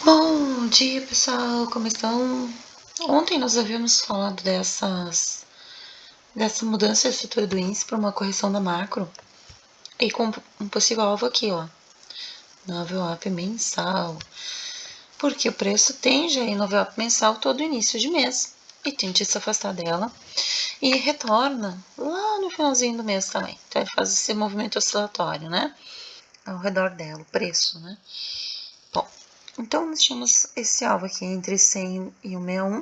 Bom dia, pessoal, como estão? Ontem nós havíamos falado dessa mudança de estrutura do índice para uma correção da macro e com um possível alvo aqui, ó, no VWAP mensal, porque o preço tende a ir no VWAP mensal todo início de mês e tende a se afastar dela e retorna lá no finalzinho do mês também. Então ele faz esse movimento oscilatório, né? Ao redor dela, o preço, né? Bom, então nós tínhamos esse alvo aqui entre 100 e 161,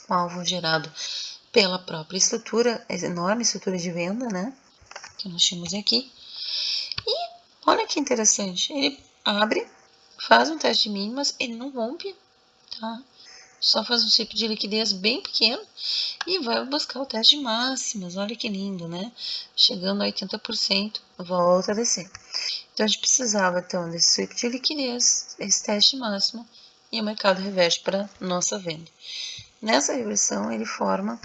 um alvo gerado pela própria estrutura, a enorme estrutura de venda, né? Que nós tínhamos aqui. E olha que interessante, ele abre, faz um teste de mínimas, ele não rompe, tá? Só faz um ciclo de liquidez bem pequeno e vai buscar o teste de máximas. Olha que lindo, né? Chegando a 80%, volta a descer. Então a gente precisava então desse sweep de liquidez, esse teste máximo, e o mercado reverte para nossa venda. Nessa reversão ele forma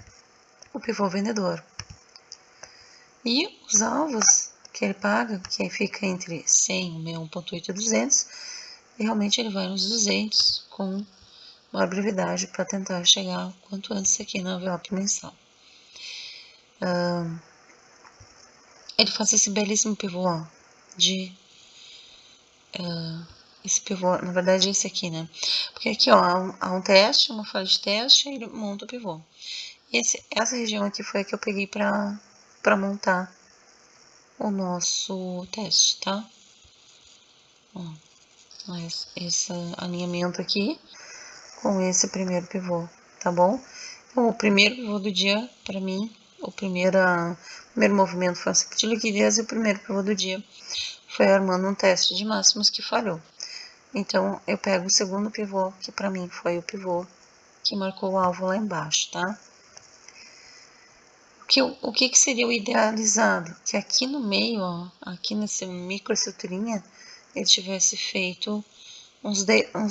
o pivô vendedor. E os alvos que ele paga, que fica entre 100 e 1.8 e 200, realmente ele vai nos 200 com maior brevidade para tentar chegar quanto antes aqui na envelope mensal. Ele faz esse belíssimo pivô, ó, esse pivô, na verdade esse aqui, né? Porque aqui, ó, há um teste, uma falha de teste, e ele monta o pivô. Essa região aqui foi a que eu peguei para montar o nosso teste, tá? Ó, esse alinhamento aqui com esse primeiro pivô, tá bom? Então, o primeiro pivô do dia, para mim, o primeiro movimento foi a de liquidez e o primeiro pivô do dia foi armando um teste de máximos que falhou. Então, eu pego o segundo pivô, que para mim foi o pivô que marcou o alvo lá embaixo, tá? O que seria o idealizado? Que aqui no meio, ó, aqui nessa microestruturinha, ele tivesse feito uns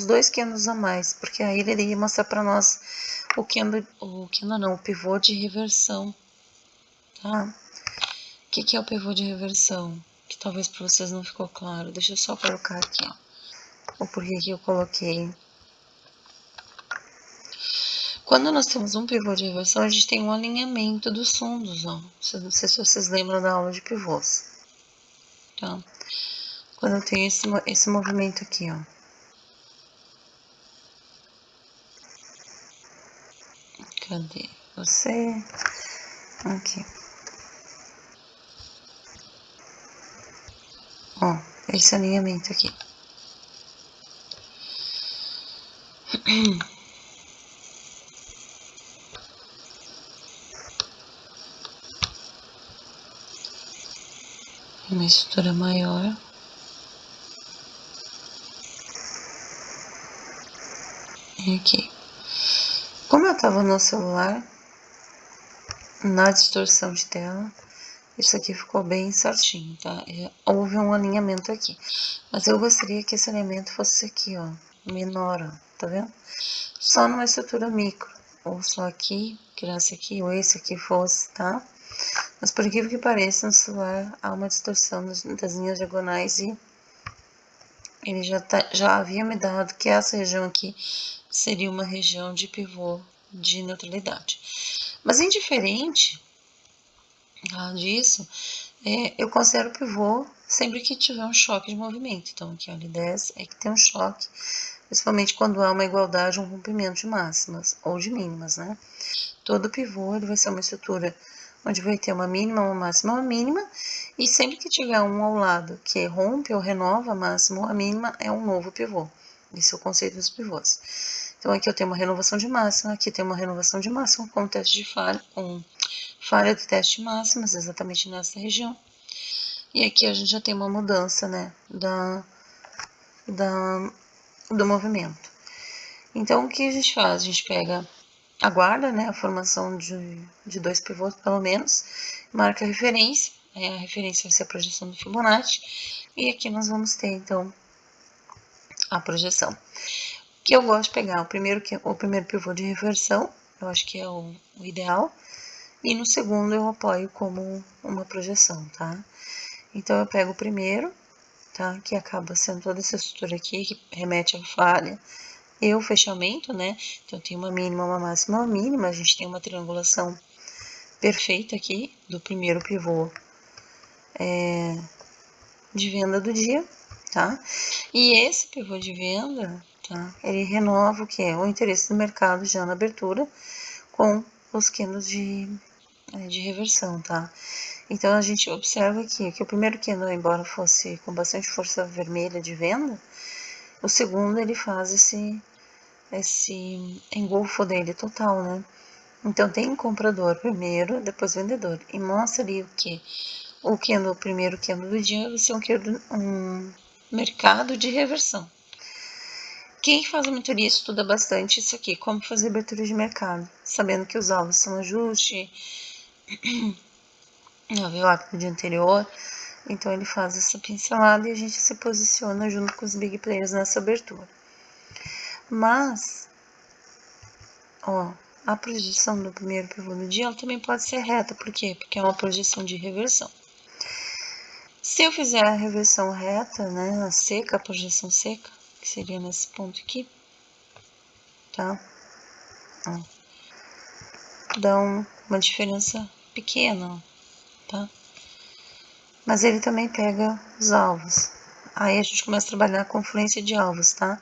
2 candles a mais, porque aí ele iria mostrar para nós o pivô de reversão, tá? O que é o pivô de reversão? Que talvez para vocês não ficou claro. Deixa eu só colocar aqui, ó, o porquê que eu coloquei. Quando nós temos um pivô de reversão, a gente tem um alinhamento dos fundos, ó. Não sei se vocês lembram da aula de pivôs, tá? Quando eu tenho esse movimento aqui, ó. Cadê você? Aqui. Ó, esse alinhamento aqui. Uma estrutura maior. E aqui. Como eu estava no celular, na distorção de tela, isso aqui ficou bem certinho, tá? Houve um alinhamento aqui. Mas eu gostaria que esse alinhamento fosse aqui, ó, menor, ó, tá vendo? Só numa estrutura micro. Ou só aqui, criasse aqui, ou esse aqui fosse, tá? Mas por incrível que pareça, no celular há uma distorção das linhas diagonais e ele já havia me dado que essa região aqui seria uma região de pivô de neutralidade. Mas indiferente disso, eu considero pivô sempre que tiver um choque de movimento. Então, aqui, olha, 10 é que tem um choque, principalmente quando há uma igualdade, um rompimento de máximas ou de mínimas, né? Todo pivô ele vai ser uma estrutura onde vai ter uma mínima, uma máxima, uma mínima, e sempre que tiver um ao lado que rompe ou renova a máxima ou a mínima, é um novo pivô. Esse é o conceito dos pivôs. Então, aqui eu tenho uma renovação de máxima, aqui tem uma renovação de máxima com teste de falha, com falha de teste de máximas, exatamente nessa região. E aqui a gente já tem uma mudança, né, do movimento. Então, o que a gente faz? A gente aguarda, né, a formação de 2 pivôs, pelo menos, marca a referência, a referência vai ser a projeção do Fibonacci, e aqui nós vamos ter, então, a projeção. Que eu gosto de pegar o primeiro pivô de reversão, eu acho que é o ideal, e no segundo eu apoio como uma projeção, tá? Então eu pego o primeiro, tá? Que acaba sendo toda essa estrutura aqui, que remete à falha e o fechamento, né? Então, tem uma mínima, uma máxima, uma mínima. A gente tem uma triangulação perfeita aqui do primeiro pivô de venda do dia, tá? E esse pivô de venda, tá? Ele renova o que é o interesse do mercado já na abertura com os candles de reversão, tá? Então, a gente observa aqui que o primeiro candle, embora fosse com bastante força vermelha de venda, o segundo ele faz esse engolfo dele total, né? Então, tem comprador primeiro, depois vendedor. E mostra ali o que? O primeiro candle do dia vai ser um mercado de reversão. Quem faz monitoria estuda bastante isso aqui, como fazer abertura de mercado, sabendo que os alvos são ajuste, no VWAP do dia anterior. Então, ele faz essa pincelada e a gente se posiciona junto com os big players nessa abertura. Mas, ó, a projeção do primeiro pivô do dia ela também pode ser reta. Por quê? Porque é uma projeção de reversão. Se eu fizer a reversão reta, né, a seca, a projeção seca, que seria nesse ponto aqui, tá? Ó, dá uma diferença pequena, ó, tá? Mas ele também pega os alvos. Aí a gente começa a trabalhar a confluência de alvos, tá?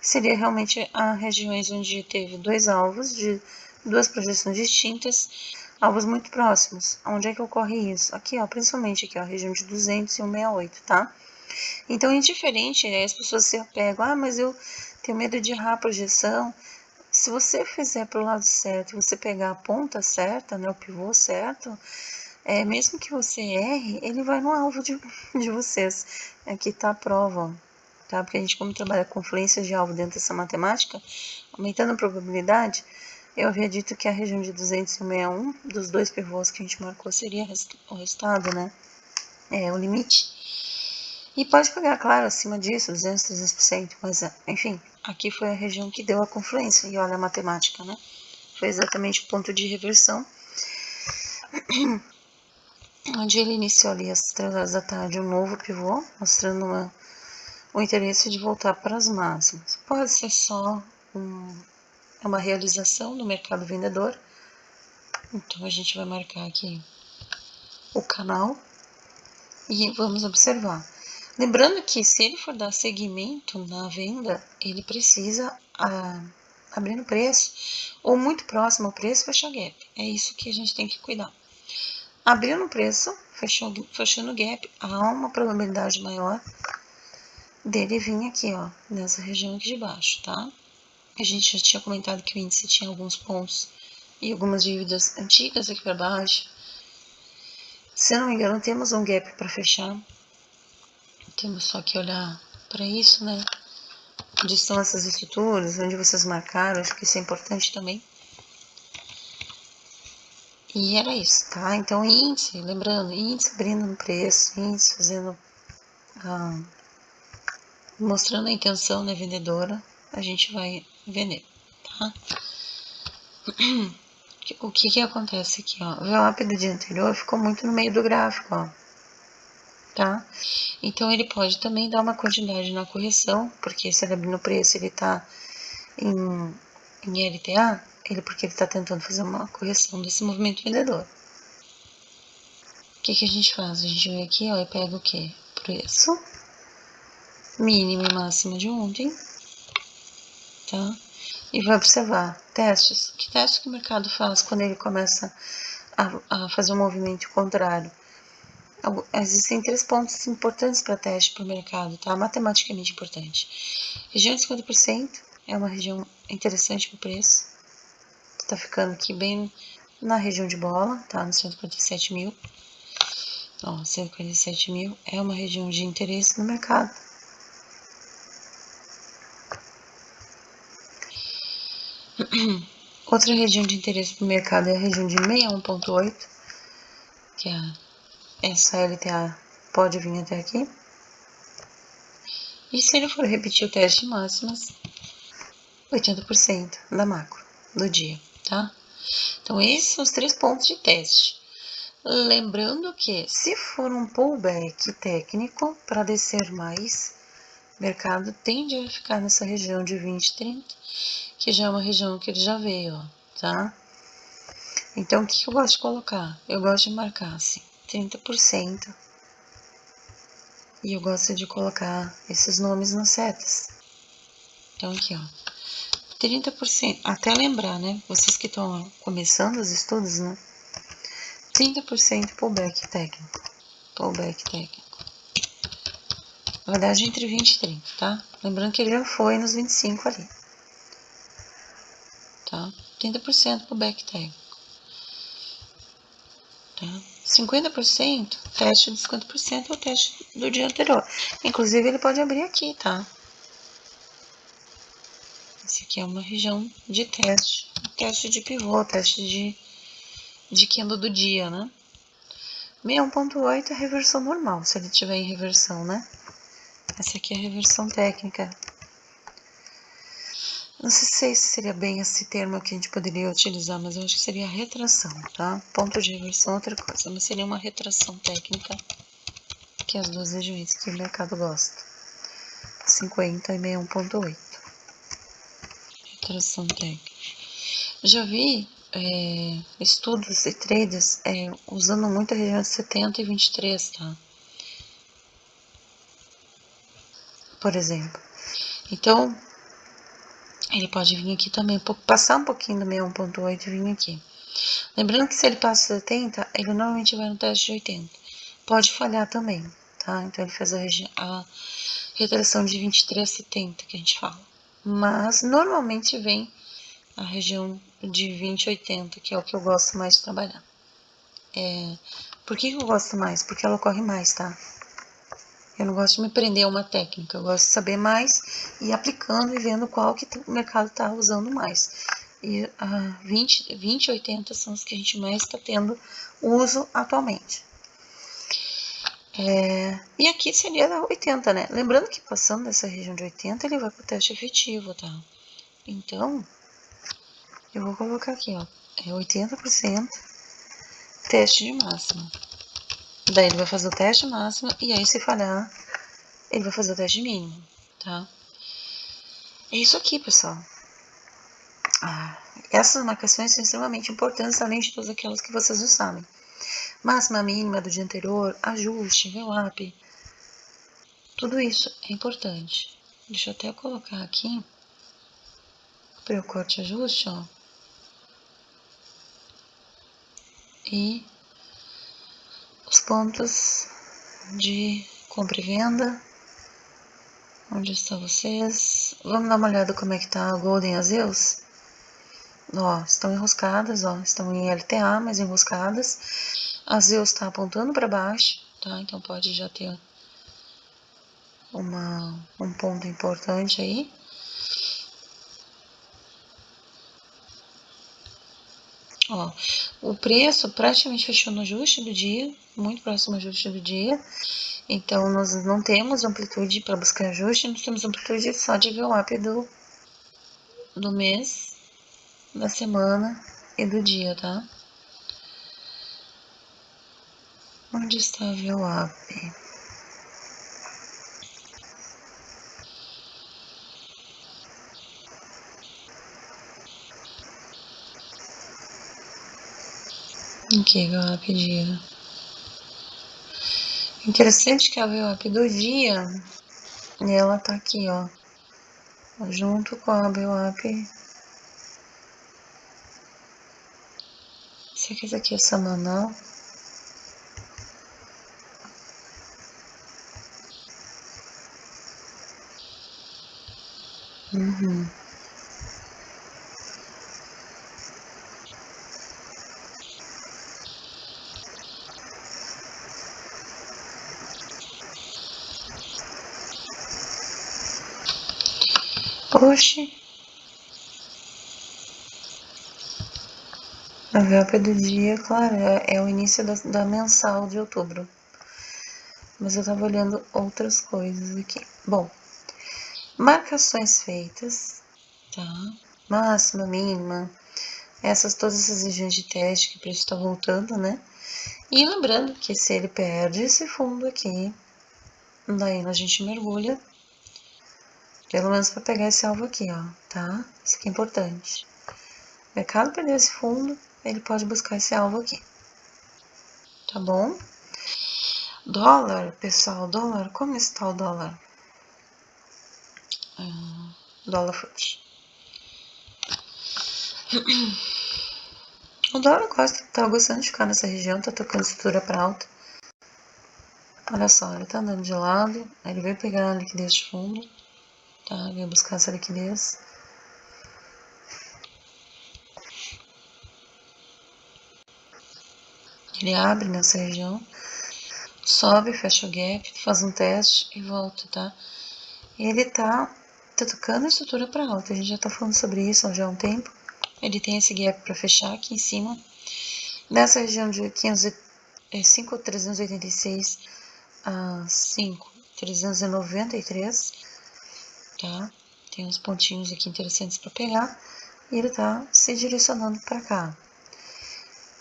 Seria realmente as regiões onde teve dois alvos de duas projeções distintas, alvos muito próximos. Onde é que ocorre isso? Aqui, ó, principalmente aqui, ó, a região de 200 e 168, tá? Então, indiferente, as pessoas se apegam, mas eu tenho medo de errar a projeção. Se você fizer para o lado certo, você pegar a ponta certa, né, o pivô certo, mesmo que você erre, ele vai no alvo de vocês. Aqui tá a prova, tá? Porque a gente, como trabalha com confluências de alvo dentro dessa matemática, aumentando a probabilidade, eu havia dito que a região de 261 dos dois pivôs que a gente marcou seria o resultado, né? O limite. E pode pegar, claro, acima disso, 200, 300%, mas, enfim, aqui foi a região que deu a confluência. E olha a matemática, né? Foi exatamente o ponto de reversão, onde ele iniciou ali às 3 horas da tarde um novo pivô, mostrando o interesse de voltar para as máximas. Pode ser só uma realização no mercado vendedor. Então, a gente vai marcar aqui o canal e vamos observar. Lembrando que se ele for dar seguimento na venda, ele precisa abrir no preço ou muito próximo ao preço, fechar gap. É isso que a gente tem que cuidar. Abriu no preço, fechando o gap, há uma probabilidade maior dele vir aqui, ó, nessa região aqui de baixo, tá? A gente já tinha comentado que o índice tinha alguns pontos e algumas dívidas antigas aqui para baixo. Se eu não me engano, temos um gap para fechar. Temos só que olhar para isso, né? Onde estão essas estruturas, onde vocês marcaram, acho que isso é importante também. E era isso, tá? Então, índice, lembrando, índice abrindo no preço, índice fazendo, mostrando a intenção, né, vendedora, a gente vai vender, tá? O que acontece aqui, ó? O VWAP do dia anterior ficou muito no meio do gráfico, ó, tá? Então, ele pode também dar uma quantidade na correção, porque se ele abrir no preço, ele tá em LTA, porque ele está tentando fazer uma correção desse movimento vendedor. O que a gente faz? A gente vem aqui, ó, e pega o quê? Preço, mínimo e máximo de ontem, tá? E vai observar testes. Que testes que o mercado faz quando ele começa a fazer um movimento contrário? Existem 3 pontos importantes para teste para o mercado, tá? Matematicamente importante. Região de 50% é uma região interessante para o preço. Tá ficando aqui bem na região de bola, tá? No 147 mil. Ó, 147 mil é uma região de interesse no mercado. Outra região de interesse no mercado é a região de 61.8, que essa LTA pode vir até aqui. E se ele for repetir o teste de máximas, 80% da macro do dia, tá? Então, esses são os 3 pontos de teste. Lembrando que, se for um pullback técnico para descer mais, o mercado tende a ficar nessa região de 20, 30, que já é uma região que ele já veio, ó, tá? Então, o que eu gosto de colocar? Eu gosto de marcar, assim, 30%. E eu gosto de colocar esses nomes nas setas. Então, aqui, ó, 30%, até lembrar, né? Vocês que estão começando os estudos, né? 30% pullback técnico. Pullback técnico. Na verdade, entre 20 e 30, tá? Lembrando que ele já foi nos 25 ali. Tá? 30% pullback técnico. Tá? 50%, teste de 50% é o teste do dia anterior. Inclusive, ele pode abrir aqui, tá? Esse aqui é uma região de teste de pivô, teste de candle do dia, né? 61.8 é reversão normal, se ele tiver em reversão, né? Essa aqui é a reversão técnica. Não sei se seria bem esse termo que a gente poderia utilizar, mas eu acho que seria retração, tá? Ponto de reversão é outra coisa, mas seria uma retração técnica, que é as duas regiões que o mercado gosta. 50 e 61.8. Retração técnica. Já vi estudos e traders usando muito a região de 70 e 23, tá? Por exemplo. Então, ele pode vir aqui também, passar um pouquinho do 61.8 e vir aqui. Lembrando que se ele passa 70, ele normalmente vai no teste de 80. Pode falhar também, tá? Então, ele fez a retração de 23 a 70, que a gente fala. Mas, normalmente vem a região de 20 a 80, que é o que eu gosto mais de trabalhar. Por que eu gosto mais? Porque ela ocorre mais, tá? Eu não gosto de me prender a uma técnica, eu gosto de saber mais e aplicando e vendo qual que o mercado está usando mais. E 20 e 80 são os que a gente mais está tendo uso atualmente. E aqui seria 80, né? Lembrando que passando dessa região de 80, ele vai para o teste efetivo, tá? Então, eu vou colocar aqui, ó, 80% teste de máxima. Daí ele vai fazer o teste máximo e aí se falhar, ele vai fazer o teste mínimo, tá? É isso aqui, pessoal. Essas marcações são extremamente importantes, além de todas aquelas que vocês já sabem. Máxima, mínima do dia anterior, ajuste, VWAP, tudo isso é importante. Deixa eu até colocar aqui para o corte ajuste, ó. E os pontos de compra e venda. Onde estão vocês? Vamos dar uma olhada como é que tá a Golden Azeus? Ó, estão enroscadas, ó, estão em LTA, mas enroscadas. A Zeus está apontando para baixo, tá? Então pode já ter um ponto importante aí. Ó, o preço praticamente fechou no ajuste do dia, muito próximo ao ajuste do dia. Então, nós não temos amplitude para buscar ajuste, nós temos amplitude só de VWAP do mês, da semana e do dia, tá? Onde está a VWAP? Aqui, VWAP dia. Interessante que a VWAP do dia, ela tá aqui, ó, junto com a VWAP. Será que esse aqui é semanal? Uhum. Oxe, a VWAP do dia, claro, é o início da mensal de outubro. Mas eu tava olhando outras coisas aqui. Bom, marcações feitas, tá? Máxima, mínima, todas essas regiões de teste que o preço tá voltando, né? E lembrando que se ele perde esse fundo aqui, daí a gente mergulha, pelo menos para pegar esse alvo aqui, ó, tá? Isso aqui é importante. O mercado perder esse fundo, ele pode buscar esse alvo aqui, tá bom? Dólar, pessoal, dólar, como está o dólar? Dólar FUT. O dólar tá gostando de ficar nessa região, tá tocando estrutura para alta. Olha só, ele tá andando de lado, ele veio pegar a liquidez de fundo, tá? Veio buscar essa liquidez. Ele abre nessa região, sobe, fecha o gap, faz um teste e volta, tá? Ele tá tocando a estrutura para alta, a gente já tá falando sobre isso já há um tempo. Ele tem esse gap para fechar aqui em cima. Nessa região de 5.386 a 5.393, tá? Tem uns pontinhos aqui interessantes para pegar. E ele tá se direcionando para cá.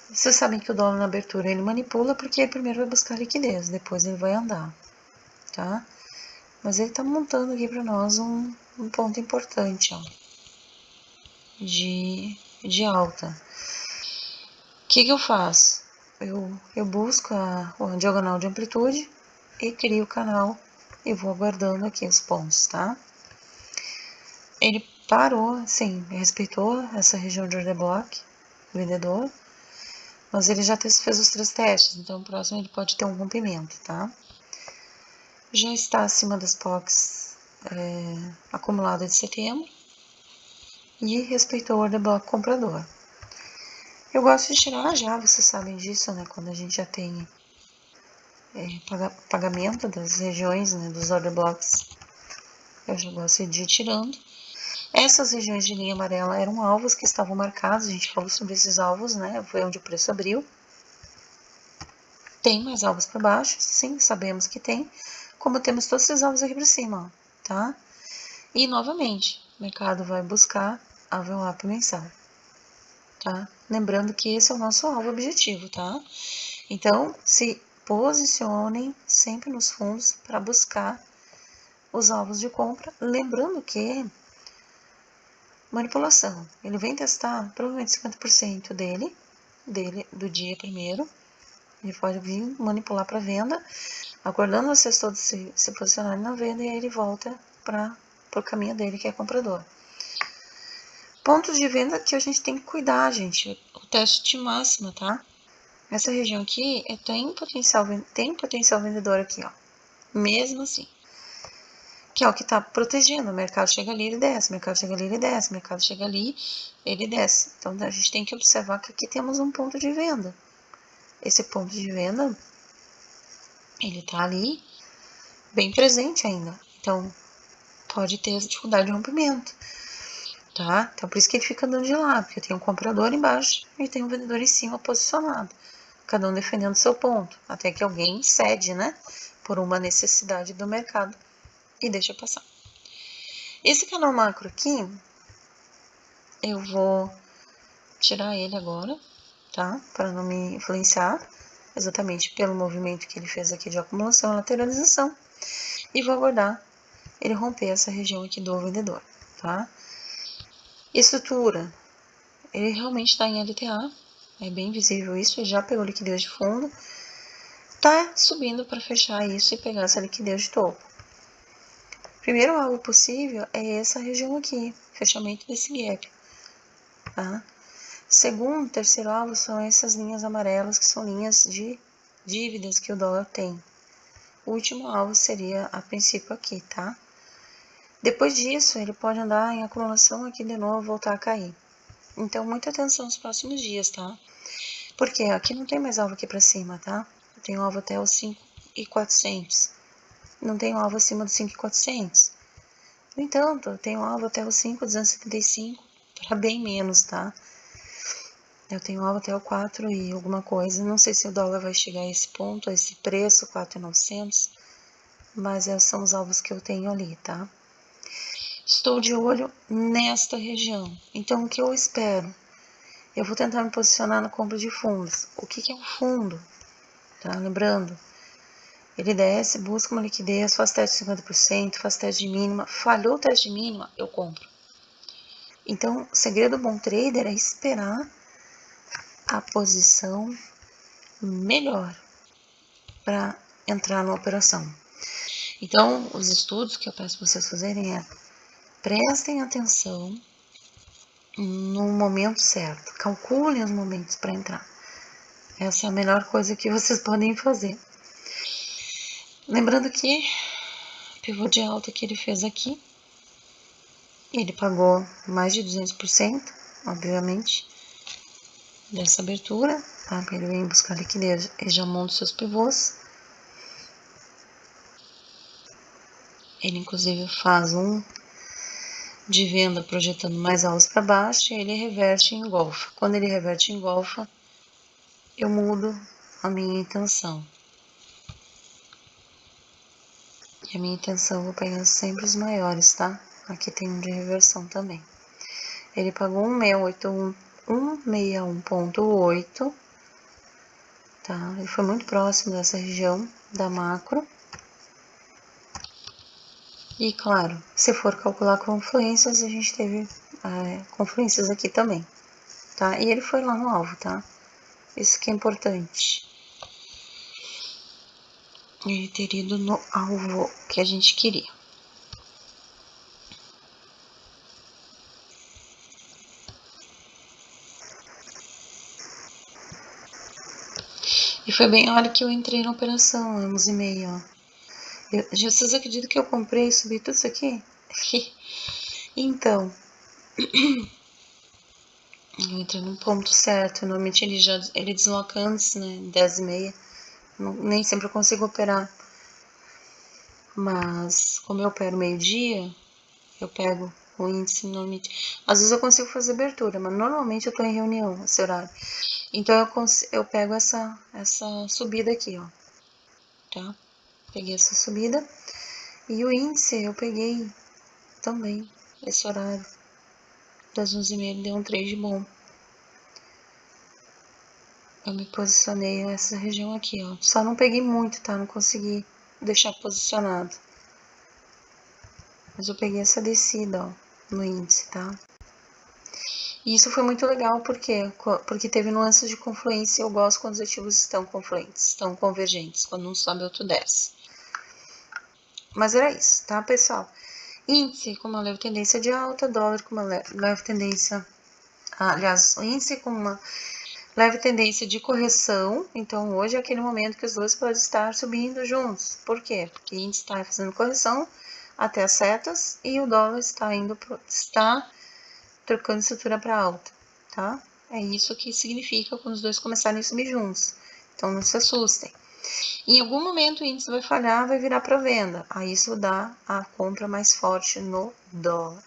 Vocês sabem que o dólar na abertura ele manipula porque ele primeiro vai buscar liquidez, depois ele vai andar, tá? Mas ele tá montando aqui para nós um ponto importante, ó, de alta. O que eu faço? Eu busco a diagonal de amplitude e crio o canal e vou aguardando aqui os pontos, tá? Ele parou, sim, respeitou essa região de order block, vendedor, mas ele já fez os 3 testes, então o próximo ele pode ter um rompimento, tá? Já está acima das POCs acumulada de setembro e respeitou o order block comprador. Eu gosto de tirar já, vocês sabem disso, né? Quando a gente já tem pagamento das regiões, né, dos order blocks, eu já gosto de ir tirando. Essas regiões de linha amarela eram alvos que estavam marcados, a gente falou sobre esses alvos, né? Foi onde o preço abriu. Tem mais alvos para baixo? Sim, sabemos que tem. Como temos todos esses alvos aqui para cima, ó, tá? E, novamente, o mercado vai buscar a VWAP mensal, tá? Lembrando que esse é o nosso alvo objetivo, tá? Então, se posicionem sempre nos fundos para buscar os alvos de compra. Lembrando que manipulação, ele vem testar provavelmente 50% dele do dia primeiro. Ele pode vir manipular para venda, aguardando vocês todos se posicionarem na venda e aí ele volta para o caminho dele, que é comprador. Pontos de venda que a gente tem que cuidar, gente. O teste de máxima, tá? Essa região aqui tem potencial vendedor aqui, ó. Mesmo assim. Que é o que tá protegendo. O mercado chega ali, ele desce. O mercado chega ali, ele desce. O mercado chega ali, ele desce. Então, a gente tem que observar que aqui temos um ponto de venda. Esse ponto de venda, ele tá ali, bem presente ainda. Então, pode ter dificuldade de rompimento, tá? Então, por isso que ele fica andando de lado, porque tem um comprador embaixo e tem um vendedor em cima posicionado, cada um defendendo seu ponto, até que alguém cede, né? Por uma necessidade do mercado e deixa passar. Esse canal macro aqui, eu vou tirar ele agora, tá? Para não me influenciar, exatamente pelo movimento que ele fez aqui de acumulação e lateralização. E vou aguardar ele romper essa região aqui do vendedor, tá? Estrutura, ele realmente está em LTA, é bem visível isso, ele já pegou liquidez de fundo, tá subindo para fechar isso e pegar essa liquidez de topo. Primeiro alvo possível é essa região aqui, fechamento desse gap, tá? Segundo, terceiro alvo são essas linhas amarelas, que são linhas de dívidas que o dólar tem. O último alvo seria, a princípio, aqui, tá? Depois disso, ele pode andar em acumulação aqui de novo, voltar a cair. Então, muita atenção nos próximos dias, tá? Porque aqui não tem mais alvo aqui pra cima, tá? Eu tenho alvo até os 5.400. Não tenho alvo acima dos 5.400. No entanto, eu tenho alvo até os 5.275, para bem menos, tá? Eu tenho alvo até o 4 e alguma coisa. Não sei se o dólar vai chegar a esse ponto, a esse preço, 4.900. Mas são os alvos que eu tenho ali, tá? Estou de olho nesta região. Então, o que eu espero? eu vou tentar me posicionar na compra de fundos. O que é um fundo? Tá? Lembrando, ele desce, busca uma liquidez, faz teste de 50%, faz teste de mínima. Falhou o teste de mínima, eu compro. Então, o segredo do bom trader é esperar a posição melhor para entrar na operação. Então, os estudos que eu peço para vocês fazerem é: prestem atenção no momento certo, calculem os momentos para entrar. Essa é a melhor coisa que vocês podem fazer. Lembrando que o pivô de alta que ele fez aqui, ele pagou mais de 200%, obviamente, dessa abertura, tá? Ele vem buscar liquidez e já monta seus pivôs. Ele inclusive faz um de venda projetando mais altos para baixo e ele reverte em engolfa. Quando ele reverte em engolfa, eu mudo a minha intenção. E a minha intenção eu vou pegar sempre os maiores, tá? Aqui tem um de reversão também. Ele pagou 161.8, tá? Ele foi muito próximo dessa região da macro. E claro, se for calcular confluências, a gente teve confluências aqui também, tá? E ele foi lá no alvo, tá? Isso que é importante. Ele ter ido no alvo que a gente queria. E foi bem a hora que eu entrei na operação, 11h30, ó. Vocês acreditam que eu comprei e subi tudo isso aqui? Então, eu entrei no ponto certo. Normalmente ele desloca antes, né? 10h30. Nem sempre eu consigo operar. Mas, como eu opero meio-dia, eu pego o índice normalmente. Às vezes eu consigo fazer abertura, mas normalmente eu tô em reunião esse horário. Então eu pego essa subida aqui, ó. Tá? Peguei essa subida. E o índice eu peguei também esse horário. Das 11h30 deu um trade bom. Eu me posicionei nessa região aqui, ó. Só não peguei muito, tá? Não consegui deixar posicionado. Mas eu peguei essa descida, ó, no índice, tá? E isso foi muito legal, porque teve nuances de confluência. Eu gosto quando os ativos estão confluentes, estão convergentes, quando um sobe, outro desce. Mas era isso, tá, pessoal? Índice com uma leve tendência de alta, dólar com uma leve tendência... aliás, o índice com uma leve tendência de correção. Então, hoje é aquele momento que os dois podem estar subindo juntos. Por quê? Porque o índice está fazendo correção até as setas e o dólar está trocando estrutura para alta, tá? É isso que significa quando os dois começarem a subir juntos. Então, não se assustem. Em algum momento o índice vai falhar, vai virar para venda. Aí isso dá a compra mais forte no dólar.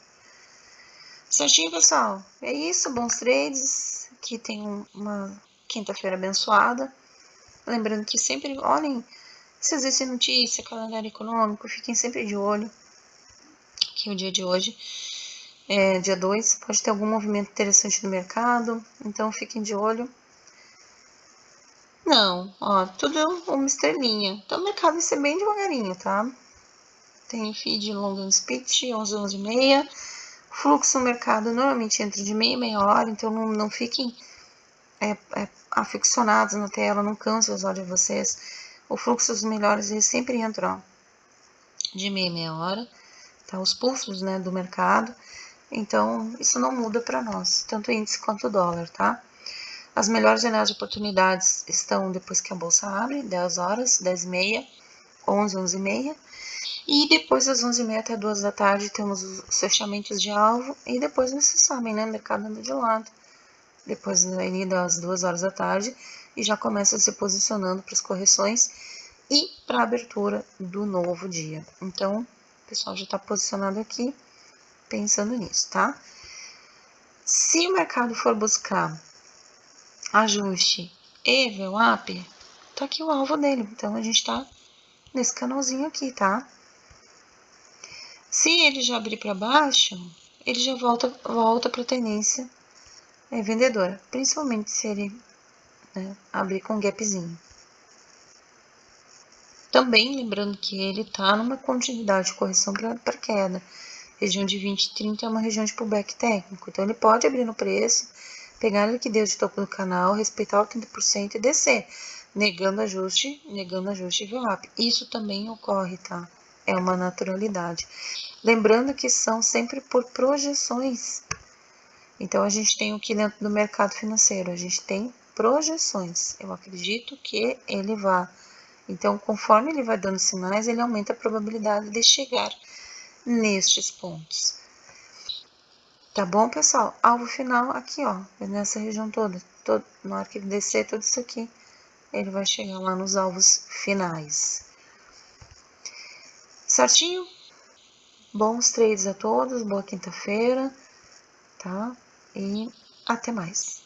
Certinho, pessoal? É isso, bons trades. Que tenham uma quinta-feira abençoada. Lembrando que sempre olhem se existe notícia, calendário econômico, fiquem sempre de olho. Que o dia de hoje é dia 2, pode ter algum movimento interessante no mercado, então fiquem de olho. Não, ó, tudo uma estrelinha. Então o mercado vai ser bem devagarinho, tá? Tem feed long speech, 11, 11h30. Fluxo no mercado normalmente entra de meia hora, então não fiquem aficionados na tela, não cansem os olhos de vocês. O fluxo dos melhores, eles sempre entram de meia hora, tá? Os pulsos, né, do mercado. Então, isso não muda para nós, tanto o índice quanto o dólar, tá? As melhores janelas de oportunidades estão depois que a bolsa abre, 10 horas, 10h30, 11, 11h30. E depois das 11h30 até 2 da tarde temos os fechamentos de alvo. E depois vocês sabem, né? O mercado anda de lado. Depois das 2 horas da tarde. E já começa se posicionando para as correções e para a abertura do novo dia. Então, o pessoal já está posicionado aqui, pensando nisso, tá? Se o mercado for buscar ajuste e VWAP, tá aqui o alvo dele. Então, a gente tá nesse canalzinho aqui, tá? Se ele já abrir para baixo, ele já volta para a tendência é vendedora, principalmente se ele, né, abrir com gapzinho. Também lembrando que ele está numa continuidade de correção para queda. Região de 20 e 30 é uma região de pullback técnico, então ele pode abrir no preço, pegar a liquidez de topo do canal, respeitar o 30% e descer, negando ajuste e VWAP. Isso também ocorre, tá? É uma naturalidade. Lembrando que são sempre por projeções. Então, a gente tem o que dentro do mercado financeiro? A gente tem projeções. Eu acredito que ele vá. Então, conforme ele vai dando sinais, ele aumenta a probabilidade de chegar nestes pontos. Tá bom, pessoal? Alvo final aqui, ó, nessa região toda. Na hora que ele descer tudo isso aqui, ele vai chegar lá nos alvos finais. Certinho? Bons trades a todos, boa quinta-feira, tá? E até mais.